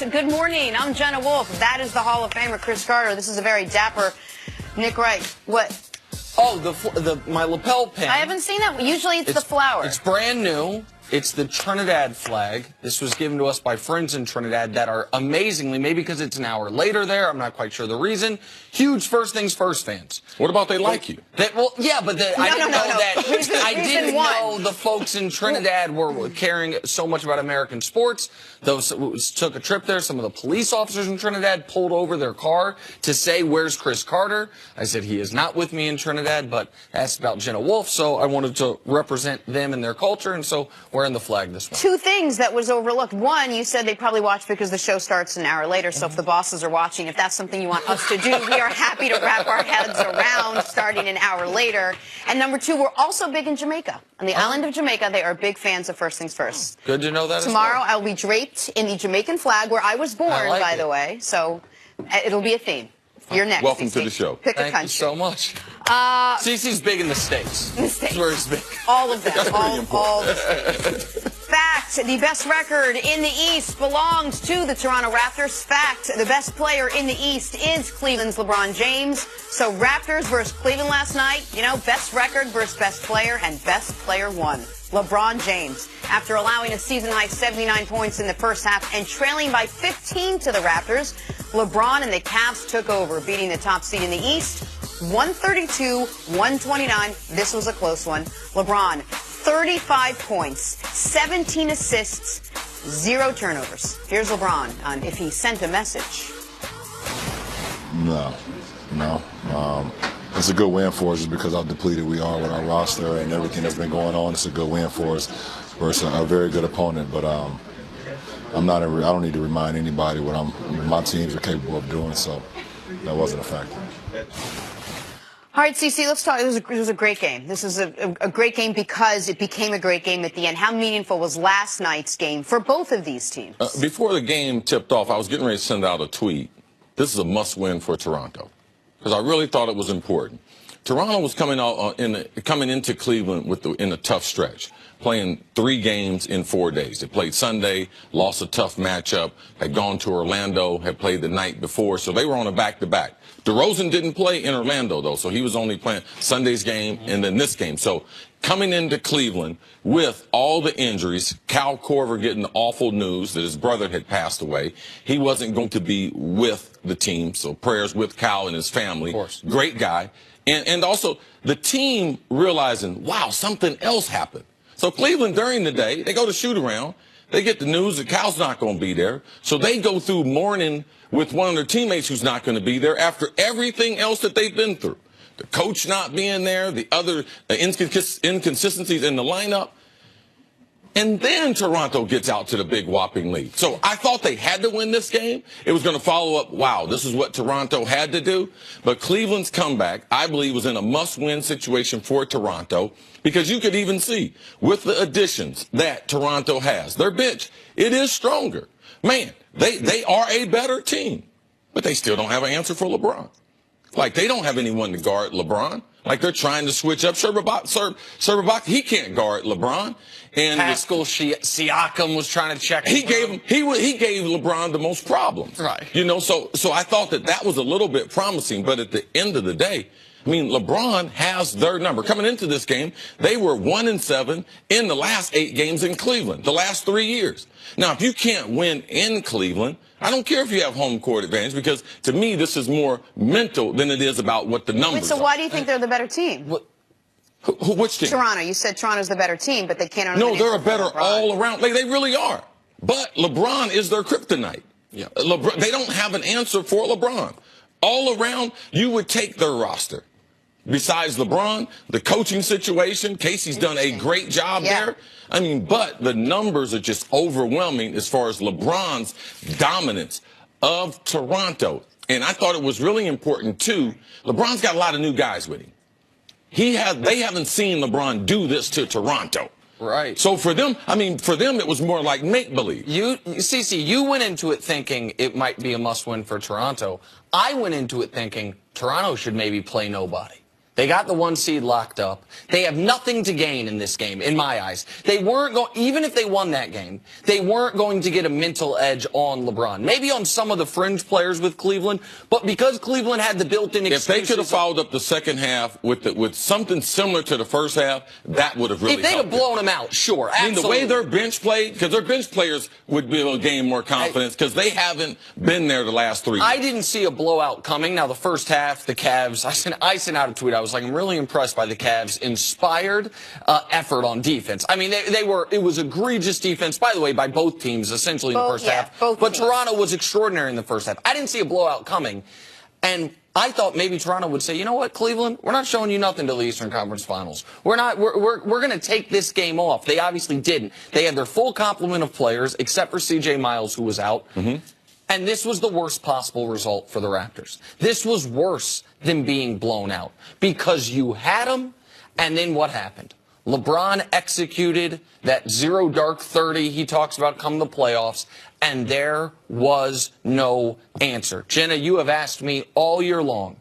Good morning. I'm Jenna Wolf. That is the Hall of Famer, Chris Carter. This is a very dapper Nick Wright. What? Oh, my lapel pin. I haven't seen that. Usually it's the flower. It's brand new. It's the Trinidad flag. This was given to us by friends in Trinidad that are amazingly, maybe because it's an hour later there, I'm not quite sure the reason, huge first things first fans. What about they like you? I didn't know the folks in Trinidad were caring so much about American sports. Those took a trip there. Some of the police officers in Trinidad pulled over their car to say, "Where's Chris Carter?" I said, "He is not with me in Trinidad," but asked about Jenna Wolf, so I wanted to represent them and their culture, and so wearing the flag this morning. Two things that was overlooked. One, you said they probably watched because the show starts an hour later, so if the bosses are watching, if that's something you want us to do, we are happy to wrap our heads around starting an hour later. And number two, we're also big in Jamaica. On the island of Jamaica, they are big fans of First Things First. Good to know that. Tomorrow, I'll be draped in the Jamaican flag, where I was born, by the way, so it'll be a theme. You're next. Welcome CC. to the show. Pick a Thank country. you so much. CC's big in the States. In the States. That's where he's big. All of them. That's pretty important. All the States. Fact, the best record in the East belongs to the Toronto Raptors. Fact, the best player in the East is Cleveland's LeBron James. So Raptors versus Cleveland last night, you know, best record versus best player, and best player won. LeBron James, after allowing a season-high 79 points in the first half and trailing by 15 to the Raptors, LeBron and the Cavs took over, beating the top seed in the East, 132-129. This was a close one. LeBron, 35 points, 17 assists, 0 turnovers. Here's LeBron on if he sent a message. No. It's a good win for us just because how depleted we are with our roster and everything that's been going on. It's a good win for us versus a very good opponent. But I don't need to remind anybody what my teams are capable of doing. So that wasn't a factor. All right, CC, let's talk. It was a great game. This is a great game because it became a great game at the end. How meaningful was last night's game for both of these teams? Before the game tipped off, I was getting ready to send out a tweet. This is a must-win for Toronto because I really thought it was important. Toronto was coming into Cleveland in a tough stretch, playing 3 games in 4 days. They played Sunday, lost a tough matchup, had gone to Orlando, had played the night before, so they were on a back-to-back. DeRozan didn't play in Orlando, though, so he was only playing Sunday's game and then this game. So coming into Cleveland with all the injuries, Cal Korver getting the awful news that his brother had passed away, he wasn't going to be with the team, so prayers with Cal and his family. Of course. Great guy. And also the team realizing, wow, something else happened. So Cleveland, during the day, they go to shoot around. They get the news that Cal's not going to be there. So they go through mourning with one of their teammates who's not going to be there after everything else that they've been through. The coach not being there, the other inconsistencies in the lineup. And then Toronto gets out to the big whopping lead. So I thought they had to win this game. It was going to follow up, wow, this is what Toronto had to do. But Cleveland's comeback, I believe, was in a must-win situation for Toronto because you could even see with the additions that Toronto has, their bench, it is stronger. Man, they are a better team, but they still don't have an answer for LeBron. Like, they don't have anyone to guard LeBron. Like, they're trying to switch up. Sherbak, he can't guard LeBron. And Pascal Siakam was trying to check. He gave LeBron the most problems. Right. You know, so I thought that was a little bit promising. But at the end of the day, I mean, LeBron has their number. Coming into this game, they were 1-7 in the last 8 games in Cleveland, the last 3 years. Now, if you can't win in Cleveland, I don't care if you have home court advantage because, to me, this is more mental than it is about what the numbers So why do you think they're the better team? Which team? Toronto. You said Toronto's the better team, but they can't. No, they're a better all-around. Like, they really are. But LeBron is their kryptonite. Yeah. They don't have an answer for LeBron. All around, you would take their roster. Besides LeBron, the coaching situation, Casey's done a great job there. I mean, but the numbers are just overwhelming as far as LeBron's dominance of Toronto. And I thought it was really important, too. LeBron's got a lot of new guys with him. They haven't seen LeBron do this to Toronto. Right. So for them, it was more like make-believe. CC, you went into it thinking it might be a must-win for Toronto. I went into it thinking Toronto should maybe play nobody. They got the 1 seed locked up. They have nothing to gain in this game, in my eyes. They weren't going, even if they won that game, they weren't going to get a mental edge on LeBron. Maybe on some of the fringe players with Cleveland, but because Cleveland had the built-in excuses. If they could have followed up the second half with something similar to the first half, that would have really helped. If they'd have blown them out, sure, absolutely. I mean, the way their bench played, because their bench players would be able to gain more confidence because they haven't been there the last 3 years. I didn't see a blowout coming. Now, the first half, the Cavs, I sent out a tweet. I was like, I'm really impressed by the Cavs' inspired effort on defense. I mean, it was egregious defense, by the way, by both teams, essentially, in the first half. But teams. Toronto was extraordinary in the first half. I didn't see a blowout coming. And I thought maybe Toronto would say, you know what, Cleveland, we're not showing you nothing till the Eastern Conference Finals. We're going to take this game off. They obviously didn't. They had their full complement of players, except for C.J. Miles, who was out. And this was the worst possible result for the Raptors. This was worse than being blown out because you had them, and then what happened? LeBron executed that zero dark 30 he talks about come the playoffs, and there was no answer. Jenna, you have asked me all year long,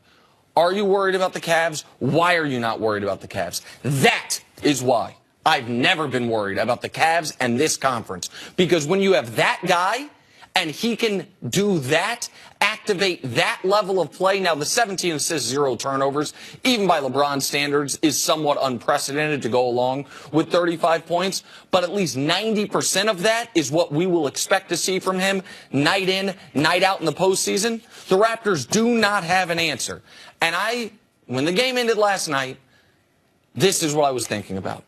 are you worried about the Cavs? Why are you not worried about the Cavs? That is why I've never been worried about the Cavs and this conference. Because when you have that guy, and he can do that, activate that level of play. Now, the 17 assists, 0 turnovers, even by LeBron standards, is somewhat unprecedented to go along with 35 points. But at least 90% of that is what we will expect to see from him night in, night out in the postseason. The Raptors do not have an answer. And when the game ended last night, this is what I was thinking about.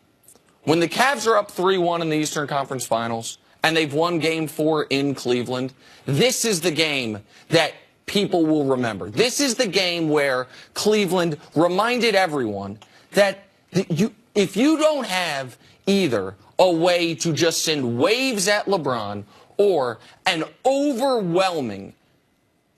When the Cavs are up 3-1 in the Eastern Conference Finals, and they've won Game 4 in Cleveland, this is the game that people will remember. This is the game where Cleveland reminded everyone that if you don't have either a way to just send waves at LeBron or an overwhelming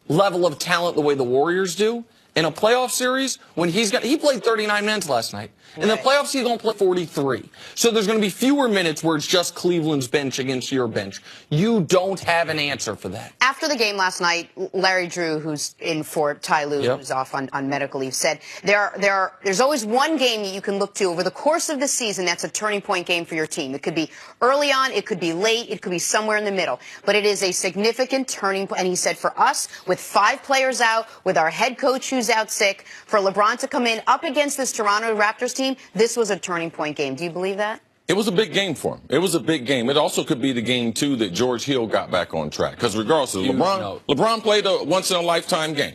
level of talent the way the Warriors do, in a playoff series, when he played 39 minutes last night. In the playoffs, he's going to play 43. So there's going to be fewer minutes where it's just Cleveland's bench against your bench. You don't have an answer for that. After the game last night, Larry Drew, who's in for Ty Lue, who's off on medical leave, said there's always one game that you can look to over the course of the season that's a turning point game for your team. It could be early on, it could be late, it could be somewhere in the middle. But it is a significant turning point. And he said for us, with 5 players out, with our head coach who's out sick, for LeBron to come in up against this Toronto Raptors team, this was a turning point game. Do you believe that? It was a big game for him. It was a big game. It also could be the game, too, that George Hill got back on track. Because regardless of LeBron played a once-in-a-lifetime game.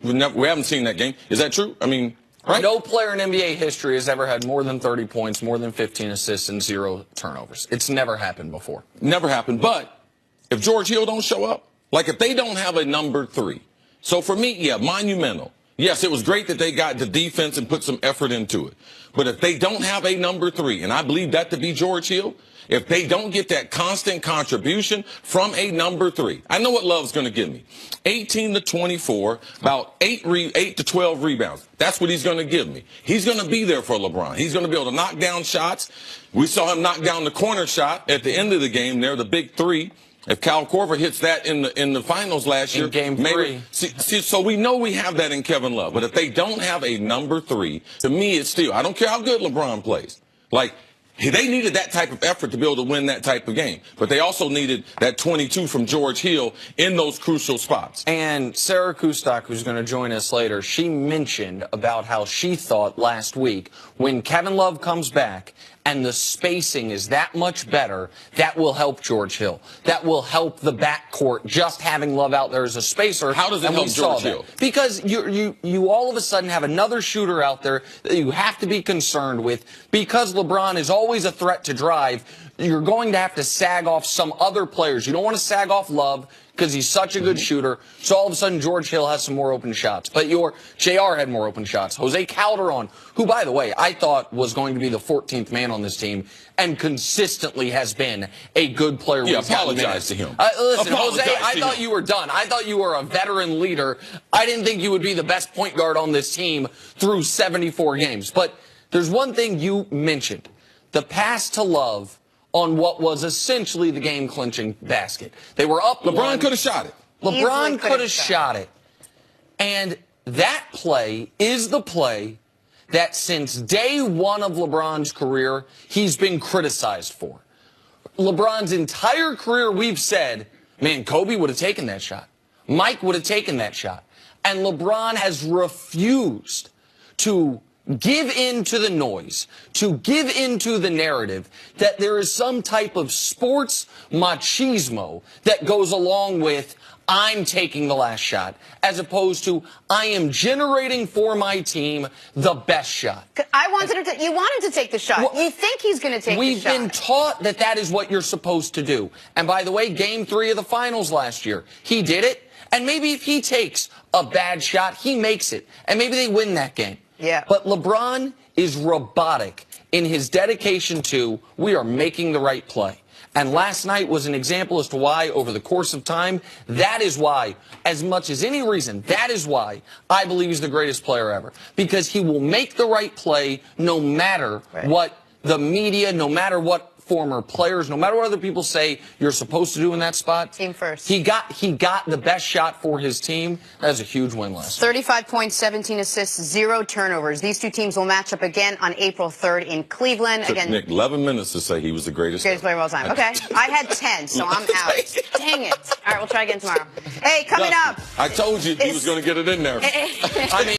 We haven't seen that game. Is that true? I mean, right? No player in NBA history has ever had more than 30 points, more than 15 assists, and 0 turnovers. It's never happened before. Never happened. But if George Hill don't show up, like if they don't have a number 3. So for me, yeah, monumental. Yes, it was great that they got the defense and put some effort into it. But if they don't have a number 3, and I believe that to be George Hill, if they don't get that constant contribution from a number 3, I know what Love's going to give me. 18 to 24, about 8 to 12 rebounds. That's what he's going to give me. He's going to be there for LeBron. He's going to be able to knock down shots. We saw him knock down the corner shot at the end of the game there, the big 3. If Kyle Korver hits that in the finals last year, in Game 3. So we know we have that in Kevin Love. But if they don't have a number 3, to me, it's still, I don't care how good LeBron plays. Like, they needed that type of effort to be able to win that type of game. But they also needed that 22 from George Hill in those crucial spots. And Sarah Kustok, who's going to join us later, she mentioned about how she thought last week when Kevin Love comes back and the spacing is that much better, that will help George Hill. That will help the backcourt, just having Love out there as a spacer. How does it help George Hill? Because you all of a sudden have another shooter out there that you have to be concerned with. Because LeBron is always a threat to drive, you're going to have to sag off some other players. You don't want to sag off Love because he's such a good shooter. So all of a sudden, George Hill has some more open shots. But JR had more open shots. Jose Calderon, who, by the way, I thought was going to be the 14th man on this team and consistently has been a good player. Yeah, apologize to him. Listen, Jose, I thought you were done. I thought you were a veteran leader. I didn't think you would be the best point guard on this team through 74 games. But there's one thing you mentioned. The pass to Love on what was essentially the game-clinching basket. They were up. LeBron could have shot it. LeBron could have shot it. And that play is the play that since day one of LeBron's career, he's been criticized for. LeBron's entire career, we've said, man, Kobe would have taken that shot. Mike would have taken that shot. And LeBron has refused to give in to the noise, to give in to the narrative that there is some type of sports machismo that goes along with I'm taking the last shot, as opposed to I am generating for my team the best shot. You want him to take the shot. Well, you think he's going to take the shot. We've been taught that that is what you're supposed to do. And by the way, Game 3 of the finals last year, he did it. And maybe if he takes a bad shot, he makes it. And maybe they win that game. Yeah. But LeBron is robotic in his dedication to we are making the right play. And last night was an example as to why, over the course of time, that is why, as much as any reason, that is why I believe he's the greatest player ever. Because he will make the right play no matter what the media, no matter what former players, no matter what other people say you're supposed to do in that spot. Team first. He got the best shot for his team. That was a huge win last night. 35 points, 17 assists, 0 turnovers. These two teams will match up again on April 3rd in Cleveland. Took Nick 11 minutes to say he was the greatest player of all time. Okay. I had 10, so I'm out. Dang it. All right, we'll try again tomorrow. Hey, coming up. I told you he was going to get it in there. I mean,